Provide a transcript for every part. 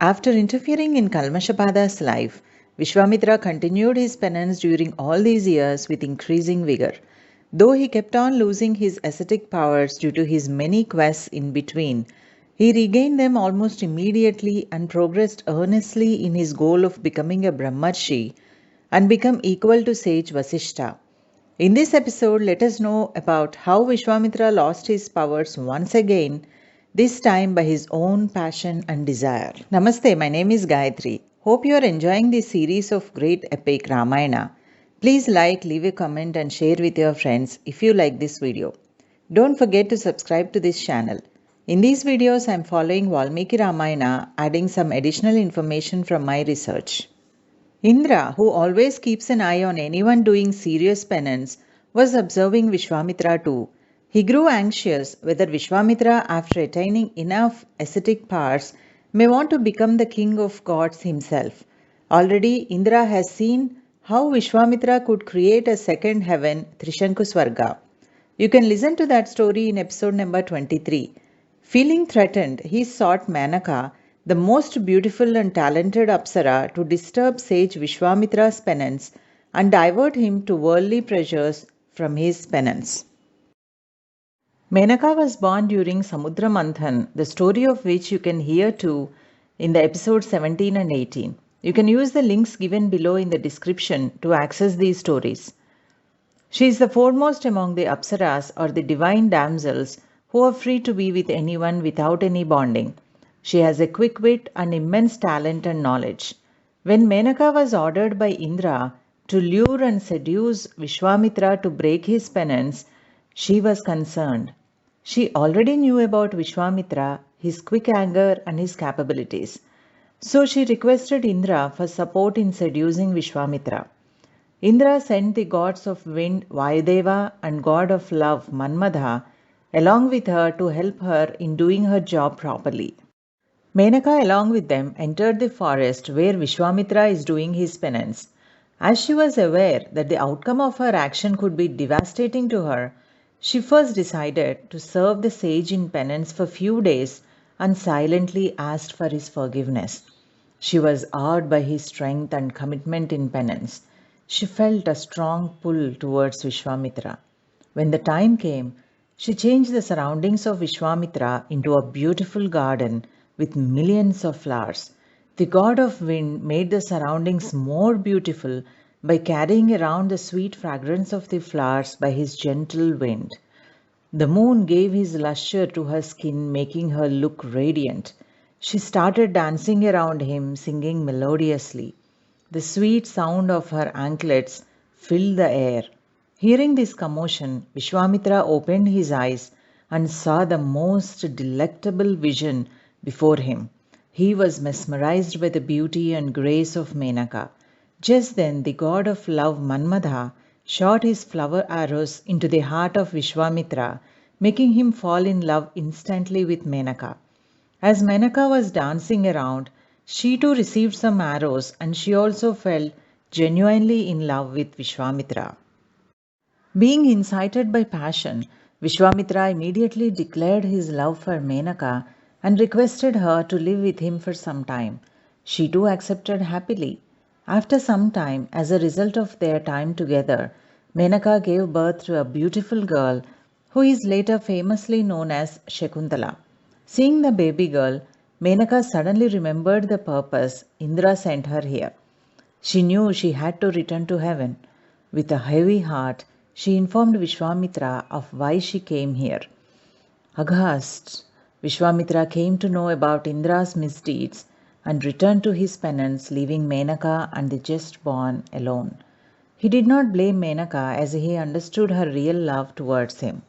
After interfering in Kalmashapada's life, Vishwamitra continued his penance during all these years with increasing vigor. Though he kept on losing his ascetic powers due to his many quests in between, he regained them almost immediately and progressed earnestly in his goal of becoming a Brahmarshi and become equal to sage Vasishta. In this episode, let us know about how Vishwamitra lost his powers once again, this time by his own passion and desire. Namaste, my name is Gayatri. Hope you are enjoying this series of great epic Ramayana. Please like, leave a comment and share with your friends if you like this video. Don't forget to subscribe to this channel. In these videos, I am following Valmiki Ramayana, adding some additional information from my research. Indra, who always keeps an eye on anyone doing serious penance, was observing Vishwamitra too. He grew anxious whether Vishwamitra, after attaining enough ascetic powers, may want to become the king of gods himself. Already, Indra has seen how Vishwamitra could create a second heaven, Trishanku Swarga. You can listen to that story in episode number 23. Feeling threatened, he sought Manaka, the most beautiful and talented Apsara, to disturb sage Vishwamitra's penance and divert him to worldly pleasures from his penance. Menaka was born during Samudra Manthan, the story of which you can hear too in the episode 17 and 18. You can use the links given below in the description to access these stories. She is the foremost among the Apsaras or the divine damsels who are free to be with anyone without any bonding. She has a quick wit and immense talent and knowledge. When Menaka was ordered by Indra to lure and seduce Vishwamitra to break his penance, she was concerned. She already knew about Vishwamitra, his quick anger and his capabilities. So she requested Indra for support in seducing Vishwamitra. Indra sent the gods of wind Vayudeva and god of love Manmadha along with her to help her in doing her job properly. Menaka along with them entered the forest where Vishwamitra is doing his penance. As she was aware that the outcome of her action could be devastating to her, she first decided to serve the sage in penance for few days and silently asked for his forgiveness. She was awed by his strength and commitment in penance. She felt a strong pull towards Vishwamitra. When the time came, she changed the surroundings of Vishwamitra into a beautiful garden with millions of flowers. The god of wind made the surroundings more beautiful by carrying around the sweet fragrance of the flowers by his gentle wind. The moon gave his lustre to her skin, making her look radiant. She started dancing around him, singing melodiously. The sweet sound of her anklets filled the air. Hearing this commotion, Vishwamitra opened his eyes and saw the most delectable vision before him. He was mesmerized by the beauty and grace of Menaka. Just then, the god of love Manmadha shot his flower arrows into the heart of Vishwamitra, making him fall in love instantly with Menaka. As Menaka was dancing around, she too received some arrows and she also fell genuinely in love with Vishwamitra. Being incited by passion, Vishwamitra immediately declared his love for Menaka and requested her to live with him for some time. She too accepted happily. After some time, as a result of their time together, Menaka gave birth to a beautiful girl who is later famously known as Shakuntala. Seeing the baby girl, Menaka suddenly remembered the purpose Indra sent her here. She knew she had to return to heaven. With a heavy heart, she informed Vishwamitra of why she came here. Aghast, Vishwamitra came to know about Indra's misdeeds and returned to his penance, leaving Menaka and the just born alone. He did not blame Menaka as he understood her real love towards him.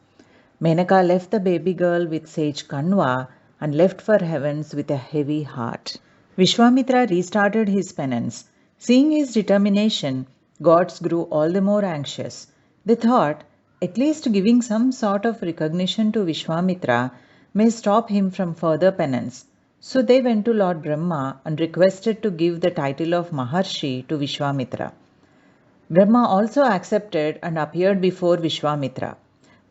Menaka left the baby girl with sage Kanwa and left for heavens with a heavy heart. Vishwamitra restarted his penance. Seeing his determination, gods grew all the more anxious. They thought, at least giving some sort of recognition to Vishwamitra may stop him from further penance. So they went to Lord Brahma and requested to give the title of Maharshi to Vishwamitra. Brahma also accepted and appeared before Vishwamitra.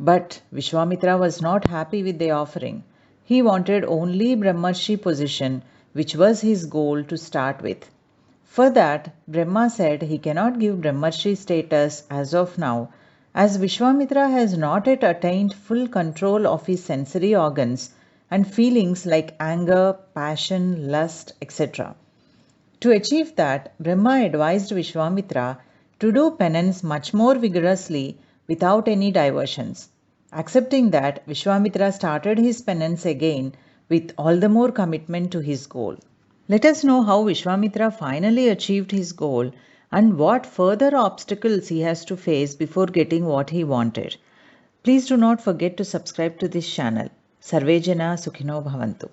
But Vishwamitra was not happy with the offering. He wanted only Brahmarshi position which was his goal to start with. For that, Brahma said he cannot give Brahmarshi status as of now, as Vishwamitra has not yet attained full control of his sensory organs and feelings like anger, passion, lust, etc. To achieve that, Brahma advised Vishwamitra to do penance much more vigorously without any diversions. Accepting that, Vishwamitra started his penance again with all the more commitment to his goal. Let us know how Vishwamitra finally achieved his goal and what further obstacles he has to face before getting what he wanted. Please do not forget to subscribe to this channel. Sarve Jana Sukhino Bhavantu.